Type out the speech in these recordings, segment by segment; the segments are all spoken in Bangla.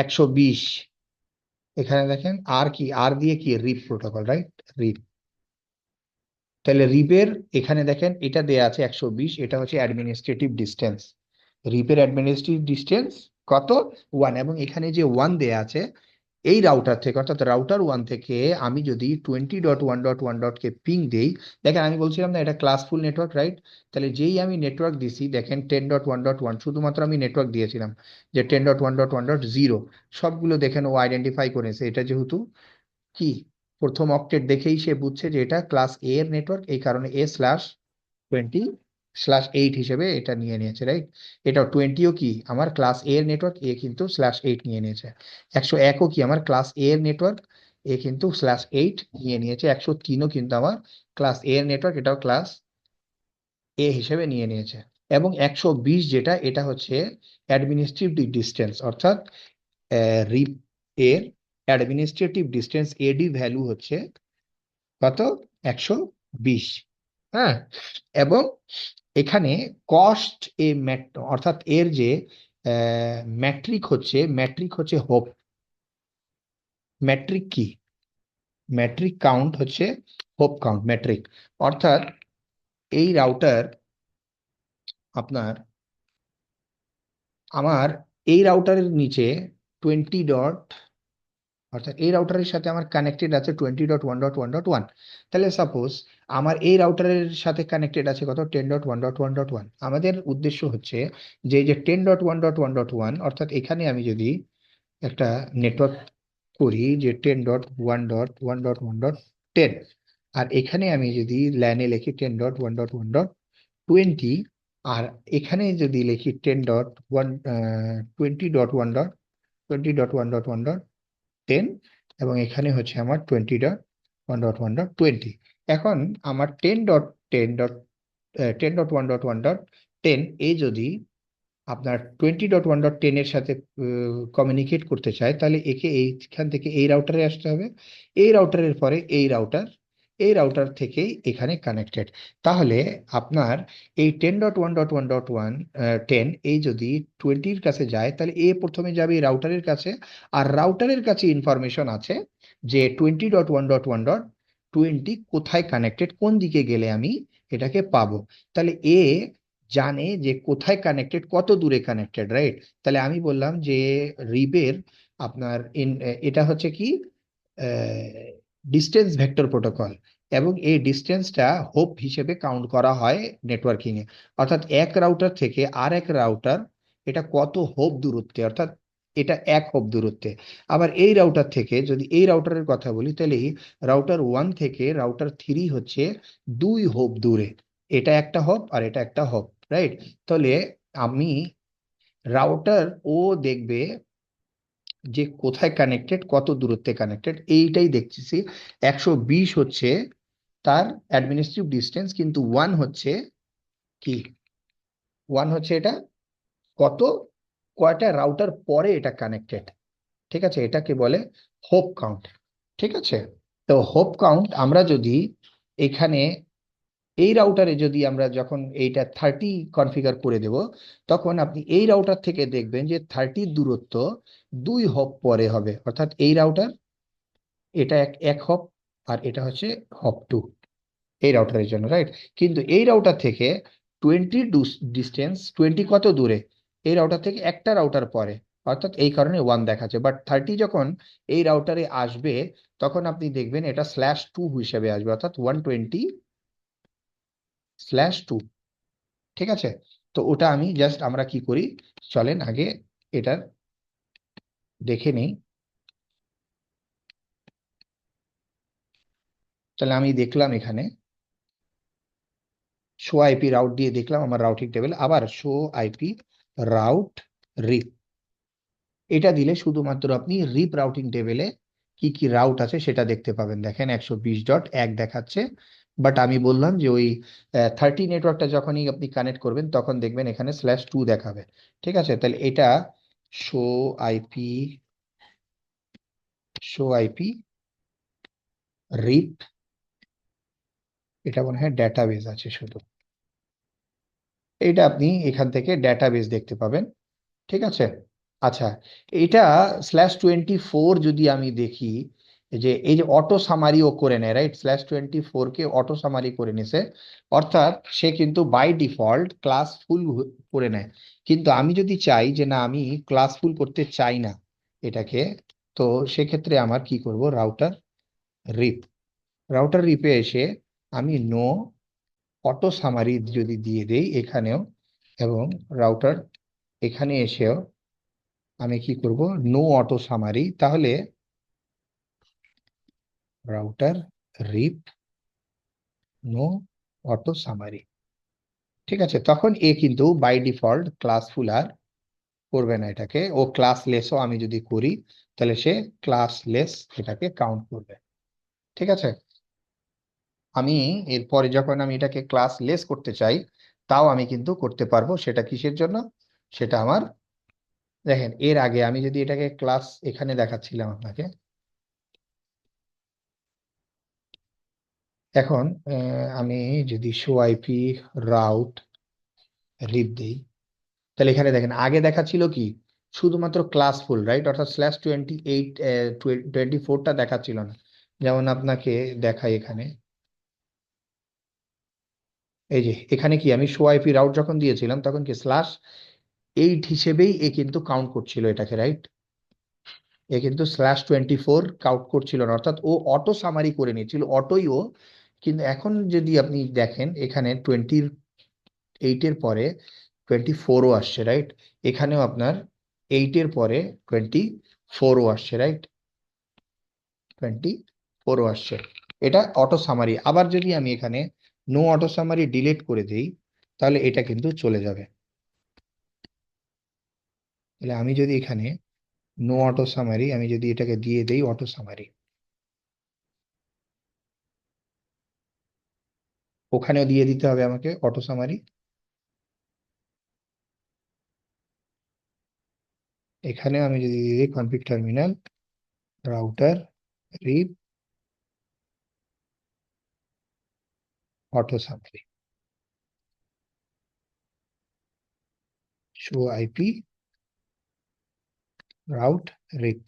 120, এখানে দেখেন আর কি, আর দিয়ে কি রিপ প্রোটোকল, রাইট? রিপ। তাহলে রিপের এখানে দেখেন এটা দেয়া আছে 120, এটা হচ্ছে অ্যাডমিনিস্ট্রেটিভ ডিস্টেন্স। রিপের অ্যাডমিনিস্ট্রেটিভ ডিস্টেন্স কত? 1। এবং এখানে যে 1 দেয়া আছে, এই রাউটার থেকে অর্থাৎ রাউটার 1 থেকে আমি যদি 20.1.1 কে পিং দেই, দেখেন আমি বলছিলাম না এটা ক্লাসফুল নেটওয়ার্ক, রাইট? তাহলে যেই আমি নেটওয়ার্ক দিছি, দেখেন 10.1.1 শুধুমাত্র আমি নেটওয়ার্ক দিয়েছিলাম, যে 10.1.1.0 সবগুলো দেখেন ও আইডেন্টিফাই করেছে, এটা যেহেতু কি প্রথম অক্টেট দেখেই সে বুঝছে যে এটা ক্লাস এ এর নেটওয়ার্ক, এই কারণে A/20/8 হিসেবে এটা নিয়ে নিয়েছে, রাইট? এটা 20ও কি আমার ক্লাস এ এর নেটওয়ার্ক, এ কিন্তু /8 নিয়ে নিয়েছে। 101ও কি আমার ক্লাস এ এর নেটওয়ার্ক, এ কিন্তু /8 নিয়ে নিয়েছে। 103ও কিন্তু আমার ক্লাস এ এর নেটওয়ার্ক, এটাও ক্লাস এ হিসেবে নিয়ে নিয়েছে। এবং 120 যেটা, এটা হচ্ছে অ্যাডমিনিস্ট্রেটিভ ডিস্টেন্স, অর্থাৎ রিপ এর অ্যাডমিনিস্ট্রেটিভ ডিস্টেন্স এডি ভ্যালু হচ্ছে কত? 120। হ্যাঁ। এবং এখানে কস্ট অর্থাৎ এর যে ম্যাট্রিক হচ্ছে হোপ। ম্যাট্রিক কি? ম্যাট্রিক কাউন্ট হচ্ছে হোপ কাউন্ট ম্যাট্রিক। অর্থাৎ এই রাউটার আপনার, আমার এই রাউটারের নিচে 20. অর্থাৎ এই রাউটারের সাথে আমার কানেক্টেড আছে 20.1.1.1। তাহলে সাপোজ আমার এই রাউটারের সাথে কানেক্টেড আছে কত? 10.1.1.1। আমাদের উদ্দেশ্য হচ্ছে যে এই যে 10.1.1.1, অর্থাৎ এখানে আমি যদি একটা নেটওয়ার্ক করি যে 10.1.1.1.10, আর এখানে আমি যদি ল্যানে লিখি 10.1.1.20, আর এখানে যদি লিখি 10.20.1.20.1.1.10, এবং এখানে হচ্ছে আমার 20.1.1.20। এখন আমার 10.1.1.10 এ যদি আপনার 20.1.10 এর সাথে কমিউনিকেট করতে চায়, তাহলে একে এইখান থেকে এই রাউটারে আসতে হবে, এই রাউটারের পরে এই রাউটার থেকেই এখানে কানেক্টেড। তাহলে আপনার এই 10.1.1.1 এই যদি 20-র কাছে যায়, তাহলে এ প্রথমে যাবে এই রাউটারের কাছে, আর রাউটারের কাছে ইনফরমেশন আছে যে 20.1.1.20 কোথায় কানেক্টেড, কোন দিকে গেলে আমি এটাকে পাবো। তাহলে এ জানে যে কোথায় কানেক্টেড, কত দূরে কানেক্টেড, রাইট? তাহলে আমি বললাম যে রিপের আপনার এটা হচ্ছে কি ডিস্টেন্স ভেক্টর প্রোটোকল, এবং এই ডিস্টেন্সটা হোপ হিসেবে কাউন্ট করা হয় নেটওয়ার্কিং এ। অর্থাৎ এক রাউটার থেকে আর এক রাউটার এটা কত হোপ দূরত্বে, অর্থাৎ এটা 1 হোপ দূরত্বে। আবার এই রাউটার থেকে যদি এই রাউটারের কথা বলি, তাহলে রাউটার 1 থেকে রাউটার 3 হচ্ছে 2 হোপ দূরে। এটা একটা হোপ আর এটা একটা হোপ, রাইট? তাহলে আমি রাউটার ও দেখবে যে কোথায় কানেক্টেড, কত দূরত্বে কানেক্টেড, এইটাই দেখতেছি। 120 হচ্ছে তার অ্যাডমিনিস্ট্রেটিভ ডিস্টেন্স, কিন্তু 1 হচ্ছে কি, 1 হচ্ছে এটা কত, কয়টা রাউটার পরে এটা কানেক্টেড। ঠিক আছে, এটাকে বলে হোপ কাউন্ট। ঠিক আছে। তো হোপ কাউন্ট আমরা যদি এখানে এই রাউটারে যদি আমরা যখন এইটা 30 কনফিগার করে দেব, তখন আপনি এই রাউটার থেকে দেখবেন যে 30 দূরত্ব 2 হোপ পরে হবে। অর্থাৎ এই রাউটার এটা এক হপ, আর এটা হচ্ছে হপ 2 এই রাউটারের জন্য, রাইট? কিন্তু এই রাউটার থেকে 20 ডিস্টেন্স, 20 কত দূরে, এই রাউটার থেকে একটা রাউটার পরে, অর্থাৎ এই কারণে 1 দেখাচ্ছে। বাট 30 যখন এই রাউটারে আসবে, তখন আপনি দেখবেন এটা /2 হিসেবে আসবে, অর্থাৎ 120/2। ঠিক আছে। তো ওটা আমি জাস্ট, আমরা কি করি, চলেন আগে এটার দেখে নেই। তাহলে আমি দেখলাম এখানে শো আইপি রাউট দিয়ে দেখলাম আমার রাউটিং টেবিল, আবার শো আইপি রাউট রিপ, এটা দিলে শুধুমাত্র আপনি রিপ রাউটিং টেবিলে কি কি রাউট আছে সেটা দেখতে পাবেন। দেখেন 120.1 দেখাচ্ছে, বাট আমি বললাম যে ওই 30 নেটওয়ার্কটা যখনই আপনি কানেক্ট করবেন, তখন দেখবেন এখানে /2 দেখাবে। ঠিক আছে। তাহলে এটা শো আইপি শো আইপি রিপ, এটা মনে হয় ডেটাবেজ আছে শুধু, এটা আপনি এখান থেকে ডেটাবেজ দেখতে পাবেন। ঠিক আছে। আচ্ছা, এটা /24 যদি আমি দেখি, যে এই যে অটো সামারি ও করে নেয়, রাইট, /24 কে অটো সামারি করে নিছে, অর্থাৎ সে কিন্তু বাই ডিফল্ট ক্লাস ফুল করে নেয়। কিন্তু আমি যদি চাই যে না, আমি ক্লাস ফুল করতে চাই না এটাকে, তো সেক্ষেত্রে আমার কি করব, রিপ রাউটার রিপে এসে আমি নো অটো সামারি যদি দিয়ে দেই এখানেও, এবং রাউটার এখানে এসেও আমি কি করব, নো অটো সামারি, তাহলে রাউটার রিপ নো অটো সামারি, ঠিক আছে, তখন এ কিন্তু বাই ডিফল্ট ক্লাসফুল আর করবে না এটাকে, ও ক্লাসলেসও আমি যদি করি তাহলে সে ক্লাসলেস এটাকে কাউন্ট করবে। ঠিক আছে, আমি এরপরে যখন আমি এটাকে ক্লাসলেস করতে চাই, তাও আমি কিন্তু করতে পারবো। সেটা কিসের জন্য, সেটা আমার, দেখেন এর আগে আমি যদি এটাকে ক্লাস, এখানে দেখাচ্ছিলাম আপনাকে, এখন আমি যদি শো আইপি রাউট রিপ দেই, তাহলে এখানে দেখেন আগে দেখাচ্ছিল কি, শুধুমাত্র ক্লাসফুল, রাইট, অর্থাৎ /28 24টা দেখাচ্ছিল না। যেমন আপনাকে দেখাই এখানে, এই যে এখানে কি আমি শো আইপি রাউট যখন দিয়েছিলাম তখন কি /8 হিসেবেই এ কিন্তু কাউন্ট করছিল এটাকে, রাইট, এ কিন্তু /24 কাউন্ট করছিল না, অর্থাৎ ও অটো সামারি করে নিয়েছিল, অটোই ও। কিন্তু এখন যদি আপনি দেখেন এখানে 28-এর পরে 24ও আসছে, রাইট, এখানেও আপনার 8-এর পরে 24ও আসছে, রাইট, 24ও আসছে। এটা অটো সামারি। আবার যদি আমি এখানে নো অটো সামারি ডিলিট করে দেই, তাহলে এটা কিন্তু চলে যাবে। তাহলে আমি যদি এখানে নো অটো সামারি, আমি যদি এটাকে দিয়ে দেই অটো সামারি, ওখানেও দিয়ে দিতে হবে আমাকে অটো সামারি। এখানেও আমি যদি দিয়ে দিই config terminal router RIP auto summary show IP route RIP,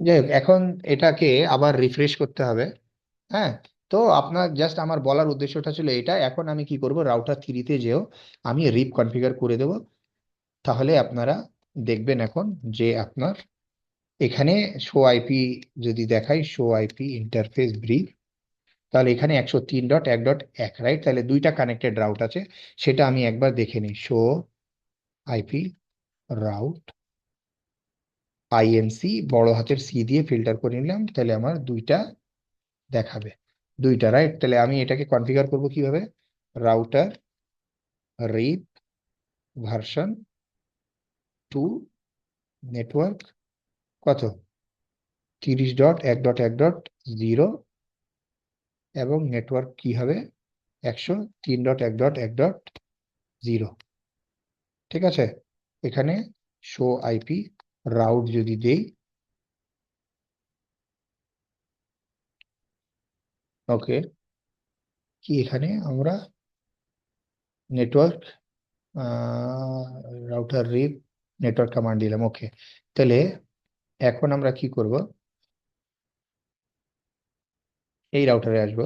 যাই হোক, এখন এটাকে আবার রিফ্রেশ করতে হবে। হ্যাঁ, তো আপনার জাস্ট আমার বলার উদ্দেশ্যটা ছিল এটা, এখন আমি কি করব, রাউটার 3 তে যেও আমি রিপ কনফিগার করে দেব। তাহলে আপনারা দেখবেন এখন যে আপনার এখানে শো আইপি যদি দেখাই, শো আইপি ইন্টারফেস ব্রিফ, তাহলে এখানে 103.1.1, রাইট, তাহলে দুইটা কানেক্টেড রাউট আছে। সেটা আমি একবার দেখে নিই, শো আইপি রাউট আইএনসি বড় হাতের সি দিয়ে ফিল্টার করে নিলাম, তাহলে আমার দুইটা দেখাবে, দুইটা, রাইট। তাহলে আমি এটাকে কনফিগার করব কিভাবে, রাউটার রিপ ভার্সন 2 নেটওয়ার্ক কত, 30.1.1.0, এবং নেটওয়ার্ক কি হবে, 103.1.1.0। ঠিক আছে, এখানে শো আইপি রাউট যদি দেই, ওকে, কি এখানে আমরা নেটওয়ার্ক রাউটার রিপ নেটওয়ার্ক কমান্ড দিলাম, ওকে। তাহলে এখন আমরা কি করব, এই রাউটারে আসবো,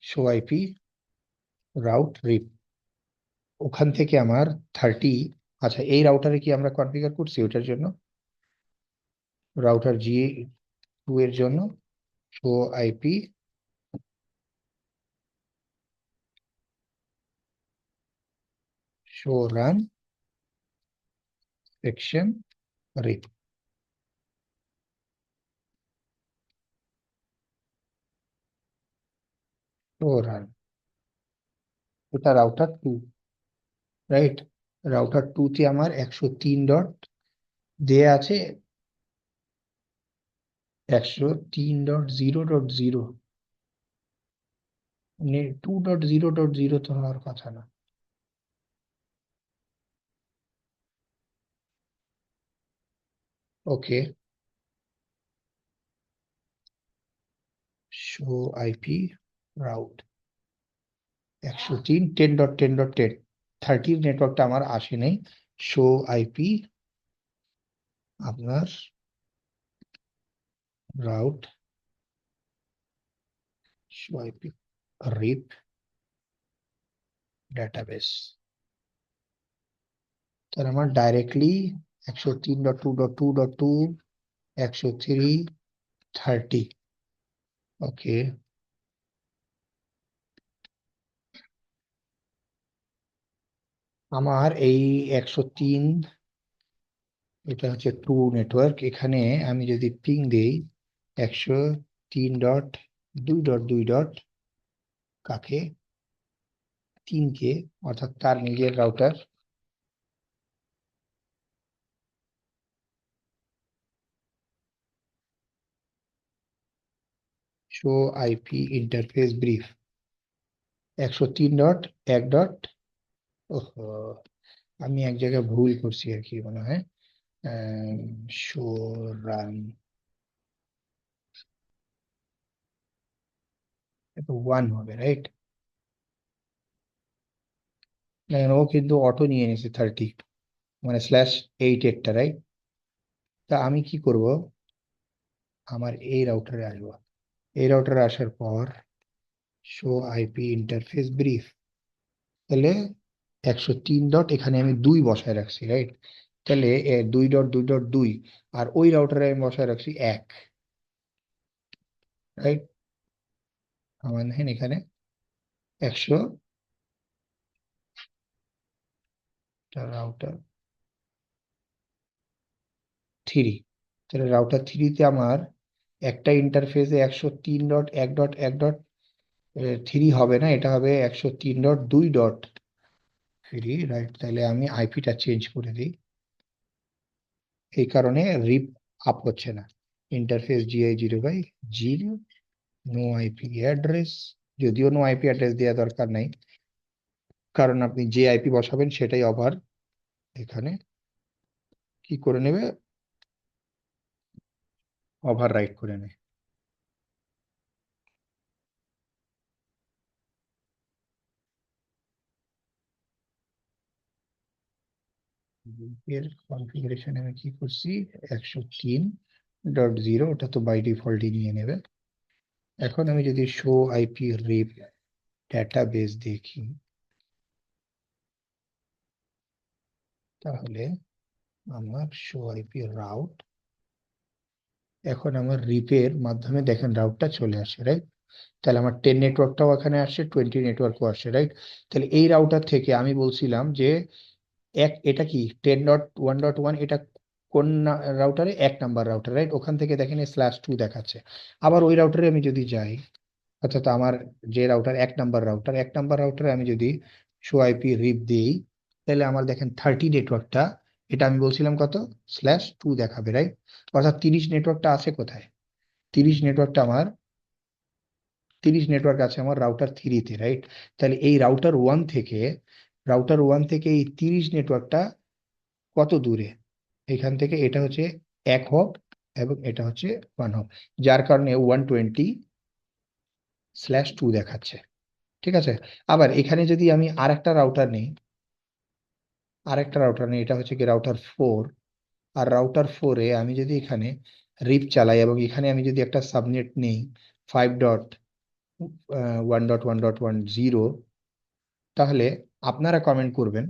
শো আইপি রাউট রিপ, ওখান থেকে আমার 30, আচ্ছা এই রাউটারে কি আমরা কনফিগার করছি ওটার জন্য, রাউটার G2 এর জন্য show IP show run section RIP, show run, ওটা রাউটার 2, রাইট, রাউটার 2 তে আমার 103 দেয়া আছে, 103.0.0, 2.0.0 তো হওয়ার কথা না, ওকে, শো আইপি রাউট 103.10.10.10 30 নেটওয়ার্কটা আমার আসে নাই। শো আইপি আপনার রাউট শো আইপি রিপ ডাটাবেস, তাহলে আমার ডাইরেক্টলি 103.2.2.2 103.30। ওকে, আমার এই 103, এটা হচ্ছে টু নেটওয়ার্ক, এখানে আমি যদি পিং দেই 103.2.2. কাকে? 3 কে, অর্থাৎ তার নিজের router. Show IP interface brief 103.1. ওহো, আমি এক জায়গায় ভুল করছি আর কি মনে হয়। শো রান 1 হবে, রাইট? ও কিন্তু অটো নিয়ে নিয়েছে 30, মানে /8 এরটা, রাইট? তা আমি কি করব, আমার এই রাউটারে আসবো, এই রাউটারে আসার পর শো আইপি ইন্টারফেস ব্রিফ, তাহলে 103. এখানে আমি 2 বসায় রাখছি, রাইট? তাহলে 2.2.2, আর ওই রাউটারে আমি বসায় রাখছি 1, রাইট? আমার দেখেন এখানে 100 রাউটার 3, তাহলে রাউটার 3-তে আমার একটা ইন্টারফেসে 103.1.1.3 হবে না, এটা হবে 103.2.3, রাইট? তাহলে আমি আইপিটা চেঞ্জ করে দিই, এই কারণে রিপ আপ হচ্ছে না। Interface GI0/0, no IP address, যদিও নো আইপি অ্যাড্রেস দেওয়া দরকার নাই, কারণ আপনি যে আইপি বসাবেন সেটাই এখানে কি করে নেবে, ওভার রাইট করে নেবে। এর কনফিগারেশন আমি কি করছি, 103.0, ওটা তো বাই ডিফল্টই নিয়ে নেবে। এখন আমি যদি শো আইপি রিপ ডেটাবেস দেখি, তাহলে আমার শো আইপি রাউট, এখন আমার রিপের মাধ্যমে দেখেন রাউটটা চলে আসে, রাইট? তাহলে আমার 10 নেটওয়ার্কটাও এখানে আসছে, 20 নেটওয়ার্কও আসছে, রাইট? তাহলে এই রাউটার থেকে আমি বলছিলাম যে এটা কি 10.1.1, এটা কোন রাউটারে? 1 নাম্বার রাউটার, রাইট? ওখান থেকে দেখেন /2 দেখাচ্ছে। আবার ওই রাউটারে আমি যদি যাই, অর্থাৎ আমার যে রাউটার 1 নাম্বার রাউটারে আমি যদি শো আইপি রিপ দিই, তাহলে আমার দেখেন 30 নেটওয়ার্কটা, এটা আমি বলছিলাম কত, /2 দেখাবে, রাইট? অর্থাৎ 30 নেটওয়ার্কটা আছে কোথায়? 30 নেটওয়ার্কটা আমার 30 নেটওয়ার্ক আছে আমার রাউটার 3-তে, রাইট? তাহলে এই রাউটার 1 থেকে এই 30 নেটওয়ার্কটা কত দূরে? এখান থেকে এটা হচ্ছে 1 হপ, এবং এটা হচ্ছে 1 হপ, যার কারণে 120/2 দেখাচ্ছে, ঠিক আছে? আবার এখানে যদি আমি আরেকটা রাউটার নেই, এটা হচ্ছে কি রাউটার 4, আর রাউটার 4-এ আমি যদি এখানে রিপ চালাই এবং এখানে আমি যদি একটা সাবনেট নেই 5.1.1.10, তাহলে আপনারা কমেন্ট করবেন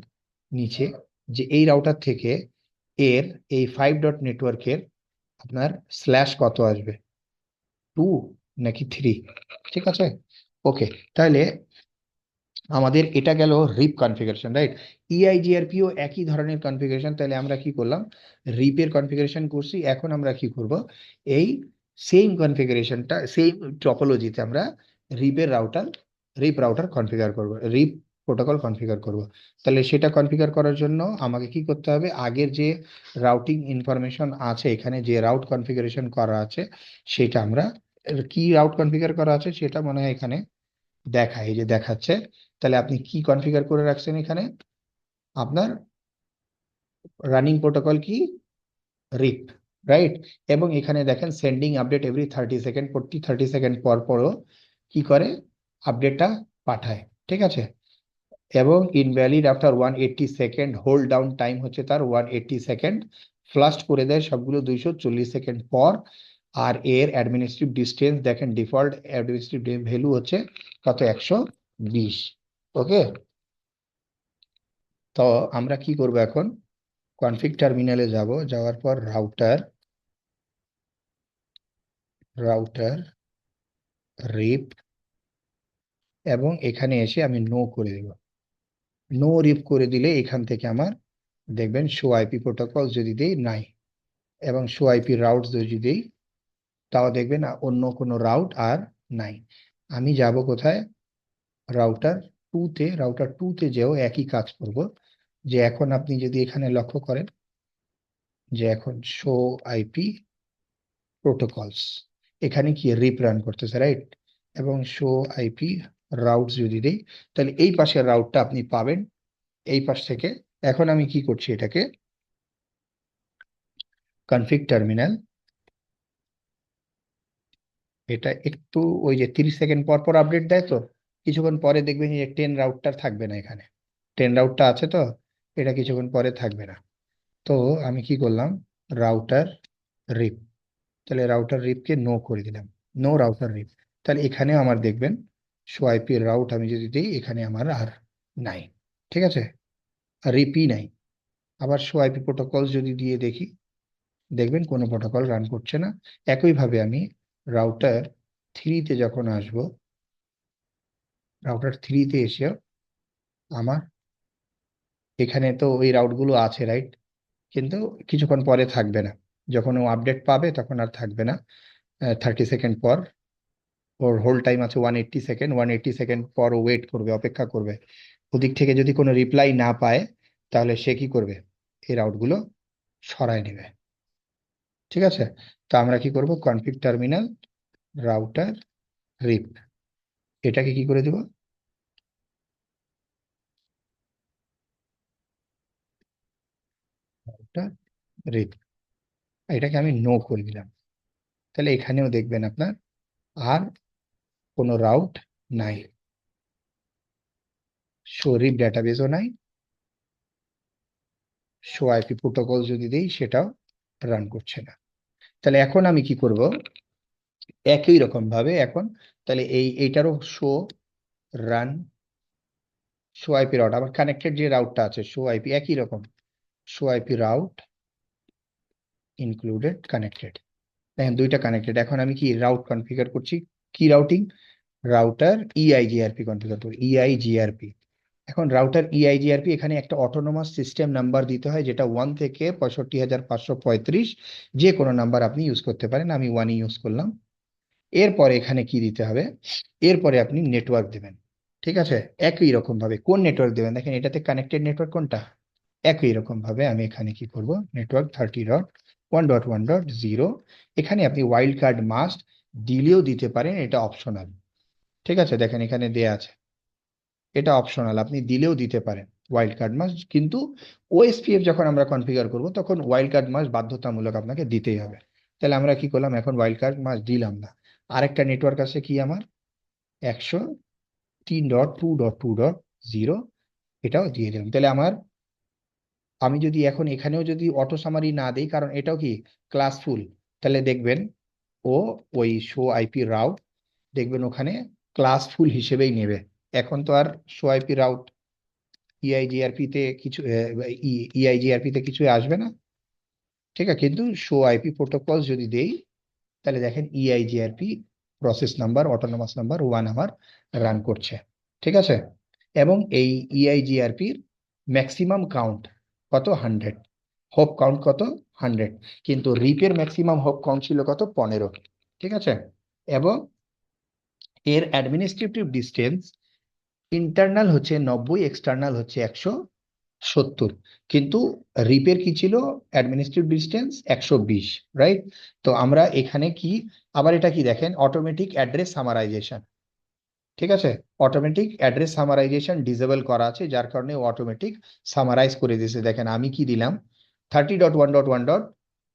নিচে যে এই রাউটার থেকে এর এই 5 ডট নেটওয়ার্কের আপনার কত আসবে, 2 নাকি 3? ঠিক আছে, ওকে। তাহলে আমাদের এটা গেল রিপ কনফিগারেশন, রাইট? ইআইজিআরপিও একই ধরনের কনফিগারেশন, তাহলে আমরা কি করলাম, রিপের কনফিগারেশন করছি। এখন আমরা কি করব, এই সেম কনফিগারেশনটা সেম টপোলজিতে আমরা রিপ রাউটার কনফিগার করব, রিপ প্রোটোকল কনফিগার করব। তাহলে সেটা কনফিগার করার জন্য আমাকে কি করতে হবে, আগের যে রাউটিং ইনফরমেশন আছে, এখানে যে রাউট কনফিগারেশন করা আছে সেটা আমরা, কি রাউট কনফিগার করা আছে সেটা মনে হয় এখানে এই যে দেখাচ্ছে। তাহলে আপনি কি কনফিগার করে রাখছেন এখানে, আপনার রানিং প্রোটোকল কি, রিপ, রাইট। এবং এখানে দেখেন সেন্ডিং আপডেট এভরি 30 সেকেন্ড, প্রতি 30 সেকেন্ড পর পরও কি করে আপডেটটা পাঠায়, ঠিক আছে। এবং invalid after 180 second, hold down time হচ্ছে তার 180 সেকেন্ড, ফ্লাস্ট করে দেয় সবগুলো 240 সেকেন্ড পর। আর এর অ্যাডমিনিস্ট্রেটিভ ডিস্টেন্স দেখেন, ডিফল্ট অ্যাডমিনিস্ট্রেটিভ ভ্যালু হচ্ছে কত, 120। ওকে, তো আমরা কি করব এখন, কনফিগ টার্মিনালে যাব, যাওয়ার পর রাউটার, রাউটার রিপ, এবং এখানে এসে আমি নো করে দেব। নো রিপ করে দিলে এখান থেকে আমার দেখবেন শো আইপি প্রোটোকল যদি দেই নাই, এবং শো আইপি রাউট যদি দেই তাও দেখবেন অন্য কোনো রাউট আর নাই। আমি যাব কোথায়, রাউটার টুতে, রাউটার টুতে যেও একই কাজ করব। যে এখন আপনি যদি এখানে লক্ষ্য করেন যে এখন শো আইপি প্রোটোকলস, এখানে কি রিপ রান করতেছে, রাইট। এবং শো আইপি রাউট যদি দেই, তাহলে এই পাশের রাউটটা আপনি পাবেন এই পাশ থেকে। এখন আমি কি করছি, এটাকে কনফিগ টার্মিনাল, এটা একটু ওই যে 30 সেকেন্ড পর পর আপডেট দেয়, তো কিছুক্ষণ পরে দেখবেন যে 10 রাউটটা থাকবে না, এখানে 10 রাউটটা আছে, তো এটা কিছুক্ষণ পরে থাকবে না। তো আমি কি করলাম, রাউটার রিপ, তাহলে রাউটার রিপকে নো করে দিলাম, নো রাউটার রিপ। তাহলে এখানেও আমার দেখবেন শো আইপি রাউট আমি যদি দিই, এখানে আমার আর নাই, ঠিক আছে, রিপই নাই। আবার শো আইপি প্রোটোকল যদি দিয়ে দেখি, দেখবেন কোনো প্রোটোকল রান করছে না। একইভাবে আমি রাউটার থ্রিতে যখন আসব, রাউটার থ্রিতে এসে আমার এখানে তো ওই রাউটগুলো আছে, রাইট, কিন্তু কিছুক্ষণ পরে থাকবে না, যখন ও আপডেট পাবে তখন আর থাকবে না। 30 সেকেন্ড পর ওর হোল্ড টাইম আছে 180 সেকেন্ড, 180 সেকেন্ড পর ও ওয়েট করবে, অপেক্ষা করবে। ওদিক থেকে যদি কোনো রিপ্লাই না পায়, তাহলে সে কি করবে, এই রাউটগুলো সরায় নেবে, ঠিক আছে। তো আমরা কি করব, কনফিগ টার্মিনাল রাউটার রিপ, এটাকে কি করে দিব, রাউটার রিপ, এটাকে আমি নো করে দিলাম। তাহলে এখানেও দেখবেন আপনার আর কোনো রাউট নাই, শো রিপ ডেটাবেসও নাই, শো আইপি প্রোটোকল যদি দেই সেটাও রান করছে না। তাহলে এখন আমি কি করব, একই রকম ভাবে এখন, তাহলে এইটারও show run, show IP route, আমার কানেক্টেড যে রাউটটা আছে শো আইপি একই রকম, show IP route included connected, দেখেন দুইটা কানেক্টেড। এখন আমি কি রাউট কনফিগার করছি, কি রাউটিং, রাউটার ইআইজিআরপি কনফিগার করি, ইআইজিআরপি। এখন রাউটার ইআইজিআরপি, এখানে একটা অটোনোমাস সিস্টেম নাম্বার দিতে হয়, যেটা 1 থেকে 65,535, যে কোনো নাম্বার আপনি ইউজ করতে পারেন, আমি 1 ইউজ করলাম। এরপরে এখানে কি দিতে হবে, এরপরে আপনি নেটওয়ার্ক দেবেন, ঠিক আছে। একই রকম ভাবে কোন নেটওয়ার্ক দেবেন, দেখেন এটাতে কানেক্টেড নেটওয়ার্ক কোনটা, একই রকম ভাবে আমি এখানে কি করব, নেটওয়ার্ক 30.1.1.0, এখানে আপনি ওয়াইল্ড কার্ড মাস্ট দিলেও দিতে পারেন, এটা অপশনাল, ঠিক আছে। দেখেন এখানে দেয়া আছে, এটা অপশনাল, আপনি দিলেও দিতে পারেন ওয়াইল্ড কার্ড মাস্ট, কিন্তু ওএসপিএফ যখন আমরা কনফিগার করব তখন ওয়াইল্ড কার্ড মাস্ট বাধ্যতামূলক আপনাকে দিতেই হবে। তাহলে আমরা কি করলাম, এখন ওয়াইল্ড কার্ড মাস্ট দিলাম না। আরেকটা নেটওয়ার্ক আছে কি আমার, 103.2.2.0, এটাও দিয়ে দিলাম। তাহলে আমার, আমি যদি এখন এখানেও যদি অটো সামারি না দিই, কারণ এটাও কি ক্লাসফুল, তাহলে দেখবেন ও ওই শো আইপি রাউট, দেখবেন ওখানে ক্লাসফুল হিসেবেই নেবে। এখন তো আর শো আইপি রাউট ইআইজিআরপি তে কিছু, ইআইজিআরপি তে কিছুই আসবে না, ঠিক আছে। কিন্তু শো আইপি প্রোটোকল যদি দেই, তাহলে দেখেন ইআইজিআরপি প্রসেস নাম্বার, অটোনোমাস নাম্বার 1 আমার রান করছে, ঠিক আছে। এবং এই ইআইজিআরপির ম্যাক্সিমাম কাউন্ট কত, 100, হোপ কাউন্ট কত, 100। কিন্তু রিপের ম্যাক্সিমাম হোপ কাউন্ট ছিল কত, 15, ঠিক আছে। এবং এর অ্যাডমিনিস্ট্রেটিভ ডিস্টেন্স ইন্টারনাল হচ্ছে 90, এক্সটার্নাল হচ্ছে 170, কিন্তু রিপের কি ছিল, অ্যাডমিনিস্ট্রেটিভ ডিস্টেন্স 120, রাইট। তো আমরা এখানে কি, আবার এটা কি দেখেন, অটোমেটিক অ্যাড্রেস সামারাইজেশন, ঠিক আছে, অটোমেটিক অ্যাড্রেস সামারাইজেশন ডিসেবল করা আছে, যার কারণে অটোমেটিক সামারাইজ করে দিয়েছে। দেখেন আমি কি দিলাম, 30.1.1.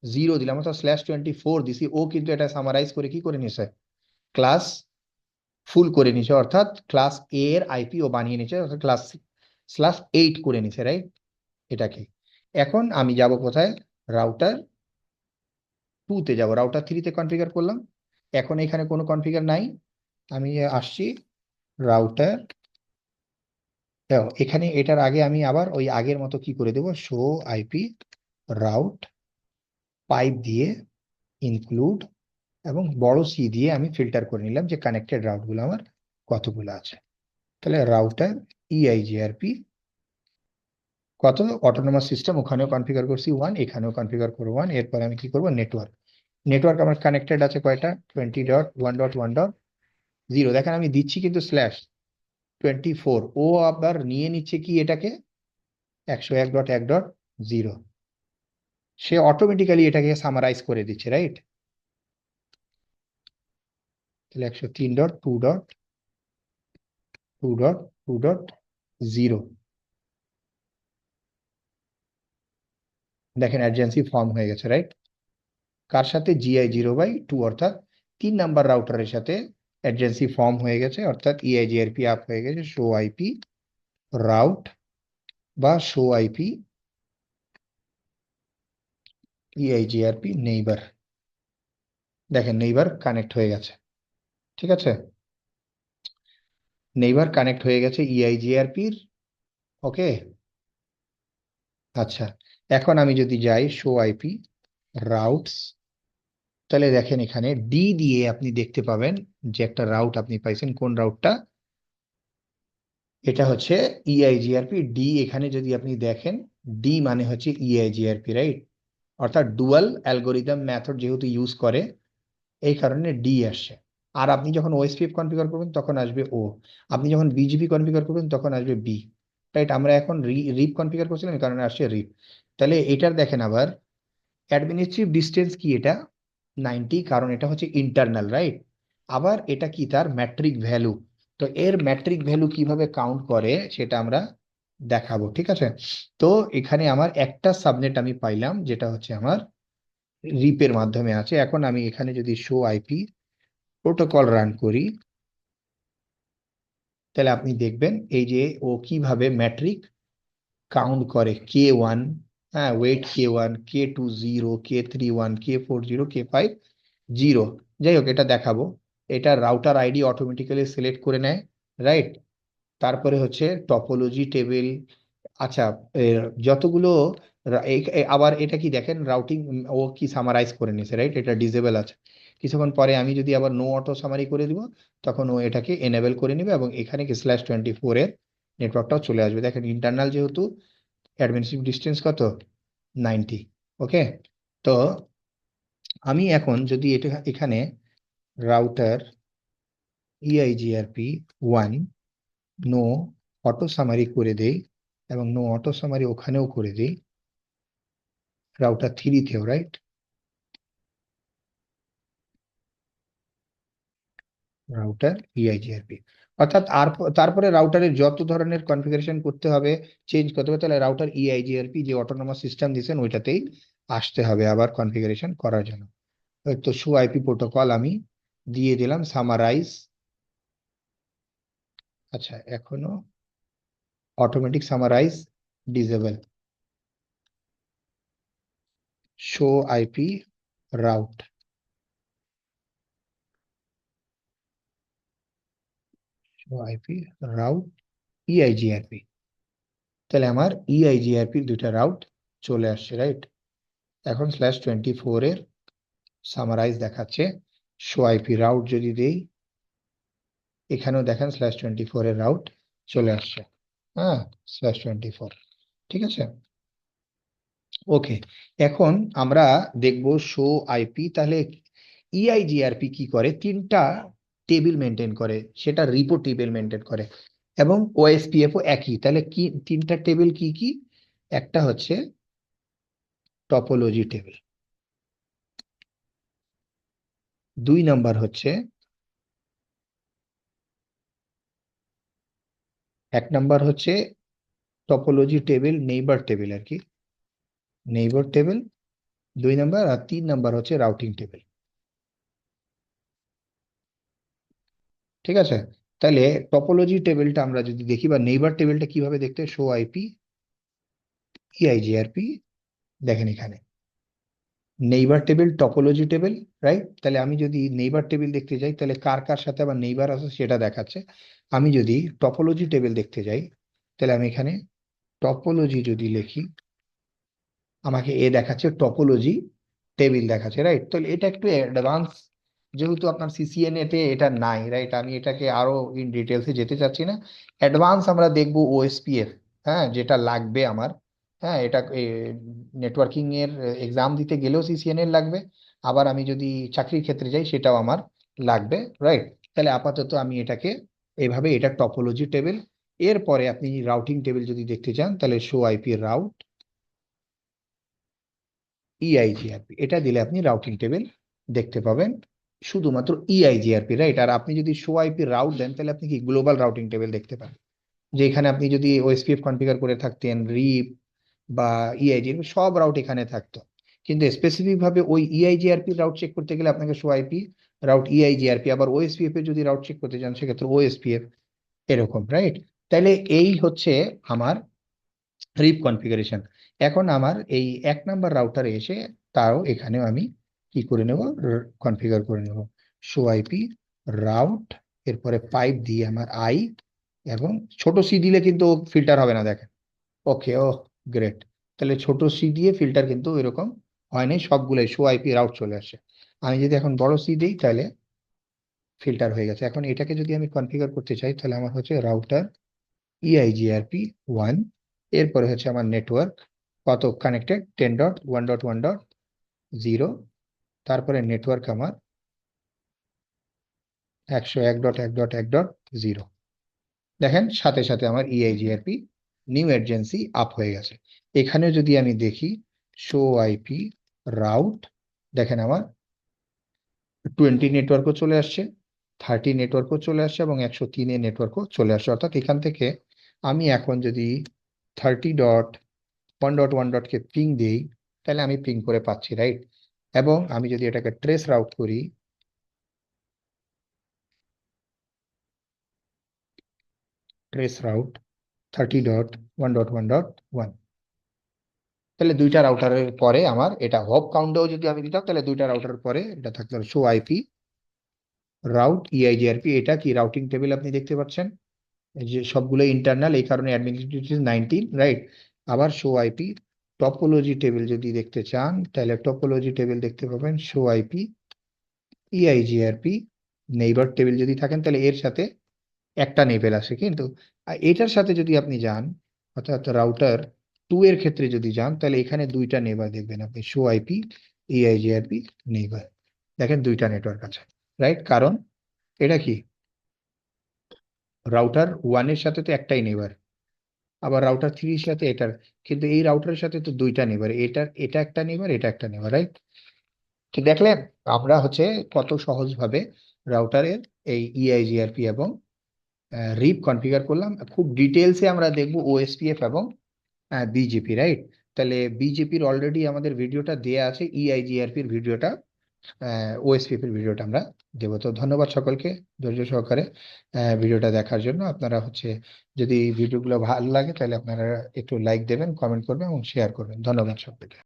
0 দিলাম, অর্থাৎ /24 দিছি, ও কিন্তু এটা সামারাইজ করে কি করে নিছে, ক্লাস ফুল করে নিছে, অর্থাৎ ক্লাস এ এর আইপি ও বানিয়ে নিছে, অর্থাৎ ক্লাস/8 করে নিছে, রাইট? এটাকে এখন আমি যাব কোথায়, রাউটার 2 তে যাব, রাউটার 3 তে কনফিগার করলাম, এখন এখানে কোনো কনফিগার নাই, আমি আসছি রাউটার, এখানে এটার আগে আমি আবার ওই আগের মতো কি করে দেব, শো আইপি রাউট পাইপ দিয়ে ইনক্লুড এবং বড় সি দিয়ে আমি ফিল্টার করে নিলাম যে কানেক্টেড রাউটগুলো আমার কতগুলো আছে। তাহলে রাউটার ইআইজিআরপি কত, অটোনোমাস সিস্টেম ওখানেও কনফিগার করছি 1, এখানেও কনফিগার করবো 1, এরপর আমি কি করব, নেটওয়ার্ক, নেটওয়ার্ক আমার কানেক্টেড আছে কয়টা, 20.1.1.0, দেখেন আমি দিচ্ছি কিন্তু /24, ও আবার নিয়ে নিচ্ছে কি এটাকে 101.1.0, সে অটোমেটিক্যালি এটাকে সামারাইজ করে দিচ্ছে, রাইট? তাহলে 103.2.2.2.0, দেখেন অ্যাডজেন্সি ফর্ম হয়ে গেছে, রাইট? কার সাথে, GI0/2, অর্থাৎ 3 নাম্বার রাউটারের সাথে অ্যাডজেন্সি ফর্ম হয়ে গেছে, অর্থাৎ EIGRP আপ হয়ে গেছে, শো আইপি রাউট বা শো আইপি EIGRP নেইবার, দেখেন নেইবার কানেক্ট হয়ে গেছে, ঠিক আছে? নেইবার কানেক্ট হয়ে গেছে EIGRPর, ওকে। আচ্ছা, এখন আমি যদি যাই শো আইপি রাউটস, তাহলে দেখেন এখানে ডি দিয়ে আপনি দেখতে পাবেন যে একটা রাউট আপনি পাইছেন, কোন রাউটটা, এটা হচ্ছে ইআইজিআরপি ডি, এখানে যদি আপনি দেখেন ডি মানে হচ্ছে ইআইজিআরপি, রাইট? অর্থাৎ ডুয়াল অ্যালগোরিদম মেথড যেহেতু ইউজ করে, এই কারণে ডি আসছে। আর আপনি যখন ওএসপিএফ কনফিগার করবেন তখন আসবে ও, আপনি যখন বিজিপি কনফিগার করবেন তখন আসবে বি, রাইট? আমরা এখন রিপ কনফিগার করছিলাম, এই কারণে আসছে রিপ। তাহলে এটার দেখেন আবার অ্যাডমিনিস্ট্রেটিভ ডিস্টেন্স কি, এটা 90, কারণ এটা হচ্ছে ইন্টারনাল, রাইট? আবার এটা কি, তার ম্যাট্রিক ভ্যালু, তো এর ম্যাট্রিক ভ্যালু কিভাবে কাউন্ট করে সেটা আমরা দেখাবো, ঠিক আছে? তো এখানে আমার একটা সাবনেট আমি পাইলাম যেটা হচ্ছে আমার রিপের মাধ্যমে আছে। এখন আমি এখানে যদি শো আইপি প্রোটোকল রান করি, তাহলে আপনি দেখবেন এই যে ও কিভাবে ম্যাট্রিক কাউন্ট করে, K1, হ্যাঁ, wait K1, K2 0, K3 1, K4 0, K5 0, যাই হোক এটা দেখাবো। এটা রাউটার আইডি অটোমেটিক্যালি সিলেক্ট করে নেয়, রাইট? তারপরে হচ্ছে টপোলজি টেবিল, আচ্ছা, যতগুলো আবার এটা কি দেখেন রাউটিং, ও কি সামারাইজ করে নিছে, রাইট? এটা ডিসেবল আছে, কিছুক্ষণ পরে আমি যদি আবার নো অটো সামারি করে দিব, তখন ও এটাকে এনেবল করে নিবে এবং এখানে কি /24 এর নেটওয়ার্কটাও চলে আসবে, দেখেন ইন্টারনাল যেহেতু, অ্যাডমিনিস্ট্রেটিভ ডিস্টেন্স কত, 90, ওকে। তো আমি এখন যদি এটা এখানে router EIGRP1 no auto summary করে দেই এবং নো অটো সামারি ওখানেও করে দেই, রাউটার 3 তেও, রাইট? রাউটার EIGRP, অর্থাৎ আর তারপরে রাউটারের যত ধরনের কনফিগারেশন করতে হবে, চেঞ্জ করতে হবে, তাহলে রাউটার EIGRP যে অটোনোমাস সিস্টেম দিয়েছেন ওইটাতেই আসতে হবে আবার কনফিগারেশন করার জন্য। তো শো আইপি প্রোটোকল আমি দিয়ে দিলাম, সামারাইজ, আচ্ছা এখনো automatic summarize disable, show IP route, show IP route EIGRP, তাহলে আমার EIGRP দুইটা রাউট চলে আসছে, রাইট? এখন /24 এর সামারাইজ দেখাচ্ছে, শো আইপি রাউট যদি দেই, এখানেও দেখেন /24 এর রাউট চলে আসছে, হ্যাঁ, /24, ঠিক আছে, ওকে। এখন আমরা দেখব শো আইপি, তাহলে EIGRP কি করে, 3টা টেবিল মেনটেন করে, সেটা রিপো টেবিল মেনটেন করে, এবং ওএসপিএফও একই, তাহলে কি 3টা টেবিল কি কি, একটা হচ্ছে টপোলজি টেবিল, 2 নাম্বার হচ্ছে, 1 নাম্বার হচ্ছে টপোলজি টেবিল নেইবার টেবিল আর কি, নেইবার টেবিল, 2 নাম্বার, আর 3 নাম্বার হচ্ছে রাউটিং টেবিল। ঠিক আছে, তাহলে টপোলজি টেবিলটা আমরা যদি দেখি, বা নেইবার টেবিলটা কিভাবে দেখতে, শো আইপি ইআইজিআরপি, দেখেন এখানে neighbour table, topology table, right? তাহলে আমি যদি নেইবার টেবিল দেখতে যাই, তাহলে কার কার সাথে আমার নেইবার আছে সেটা দেখাচ্ছে। আমি যদি টপোলজি টেবিল দেখতে যাই, তাহলে আমি এখানে টপোলজি যদি লিখি, আমাকে এ দেখাচ্ছে টপোলজি টেবিল দেখাচ্ছে, রাইট? তাহলে এটা একটু অ্যাডভান্স, যেহেতু আপনার সিসিএনএ তে এটা নাই, রাইট? আমি এটাকে আরো ইন ডিটেলসে যেতে চাচ্ছি না। অ্যাডভান্স আমরা দেখবো ওএসপিএফ, হ্যাঁ, যেটা লাগবে আমার। হ্যাঁ, এটা নেটওয়ার্কিং এর এক্সাম দিতে গেলেও সিসিএনএ লাগবে, আবার আমি যদি চাকরির ক্ষেত্রে যাই সেটাও আমার লাগবে, রাইট? তাহলে আপাতত আমি এটাকে এইভাবে, এটা টপোলজি টেবিল। এরপরে আপনি রাউটিং টেবিল যদি দেখতে চান, তাহলে শো আইপি রাউট ইআইজিআরপি, এটা দিলে আপনি রাউটিং টেবিল দেখতে পাবেন, শুধুমাত্র ইআইজিআরপি, রাইট? আর আপনি যদি শো আইপি রাউট দেন, তাহলে আপনি কি গ্লোবাল রাউটিং টেবিল দেখতে পাবেন, যে এখানে আপনি যদি ওএসপিএফ কনফিগার করে থাকতেন, রিপ বা ইআইজিআরপি সব রাউট এখানে থাকতো। কিন্তু স্পেসিফিক ভাবে ওই ইআইজিআরপি রাউট চেক করতে গেলে আপনাকে শো আইপি রাউট ইআইজিআরপি, আবার ওএসপিএফ এ যদি রাউট চেক করতে চান সেক্ষেত্রে ওএসপিএফ, এরকম, রাইট? তাহলে এই হচ্ছে আমার রিপ কনফিগারেশন। এখন আমার এই 1 নাম্বার রাউটারে এসে, তাও এখানেও আমি কি করে নেব, কনফিগার করে নেব শো আইপি রাউট, এরপরে পাইপ দিয়ে আমার আই, এবং ছোট সি দিলে কিন্তু ফিল্টার হবে না, দেখেন। ওকে, ও গ্রেট। তাহলে ছোট সি দিয়ে ফিল্টার কিন্তু এরকম হয়নি, সবগুলোই শো আইপি রাউট চলে আসছে। আমি যদি এখন বড় সি দিই, তাহলে ফিল্টার হয়ে গেছে। এখন এটাকে যদি আমি কনফিগার করতে চাই, তাহলে আমার হচ্ছে রাউটার ইআইজিআরপি 1, এরপরে হচ্ছে আমার নেটওয়ার্ক কত কানেক্টেড, 10.1.1.0, তারপরে নেটওয়ার্ক আমার 101.1.1.0। দেখেন সাথে সাথে আমার ইআইজিআরপি নিউ এডজেন্সি আপ হয়ে গেছে। এখানে যদি আমি দেখি শো আইপি রাউট, দেখেন আমার 20 নেটওয়ার্কও চলে আসছে, 30 নেটওয়ার্কও চলে আসছে, এবং 103 নেটওয়ার্কও চলে আসছে। অর্থাৎ এখান থেকে আমি এখন যদি 30.1.1.কে পিং দিই, তাহলে আমি পিং করে পাচ্ছি, রাইট? এবং আমি যদি এটাকে ট্রেস রাউট করি, ট্রেস রাউট 30.1.1.1, তাহলে দুইটা রাউটারের পরে আমার এটা হপ কাউন্টেও যদি আমি দিতাম, তাহলে দুইটা রাউটারের পরে এটা থাকতো শো আইপি রাউট ইআইজিআরপি। এটা কি রাউটিং টেবিল আপনি দেখতে পাচ্ছেন, এই যে সবগুলো ইন্টারনাল, এই কারণে অ্যাডমিনিস্ট্রেটিভ 19, রাইট? আবার শো আইপি টপোলজি টেবিল যদি দেখতে চান, তাহলে টপোলজি টেবিল দেখতে পাবেন শো আইপি ইআইজিআরপি নেইবার টেবিল যদি থাকেন, তাহলে এর সাথে একটা নেইবার আসে। কিন্তু এটার সাথে যদি আপনি যান, অর্থাৎ রাউটার 2 এর ক্ষেত্রে যদি যান, তাহলে এখানে দুইটা নেইবার দেখবেন আপনি, শো আইপি ইআইজিআরপি নেইবার, দেখেন দুইটা নেটওয়ার্ক আছে, রাইট? কারণ এটা কি, রাউটার 1 এর সাথে তো একটাই নেইবার, আবার রাউটার 3 এর সাথে এটার, কিন্তু এই রাউটারের সাথে তো দুইটা নেইবার, এটা একটা নেইবার, এটা একটা নেইবার, রাইট? ঠিক দেখলেন আমরা হচ্ছে কত সহজভাবে রাউটারের এই ইআইজিআরপি এবং রিপ কনফিগার করলাম। খুব ডিটেলসে আমরা দেখব ওএসপিএফ এবং বিজেপি, রাইট? তাহলে বিজেপির অলরেডি আমাদের ভিডিওটা দেয়া আছে, ইআইজিআরপির ভিডিওটা, ওএসপিএফ এর ভিডিওটা আমরা দেবো। তো ধন্যবাদ সকলকে ধৈর্য সহকারে ভিডিওটা দেখার জন্য। আপনারা হচ্ছে যদি ভিডিওগুলো ভালো লাগে, তাহলে আপনারা একটু লাইক দেবেন, কমেন্ট করবেন এবং শেয়ার করবেন। ধন্যবাদ সকলকে।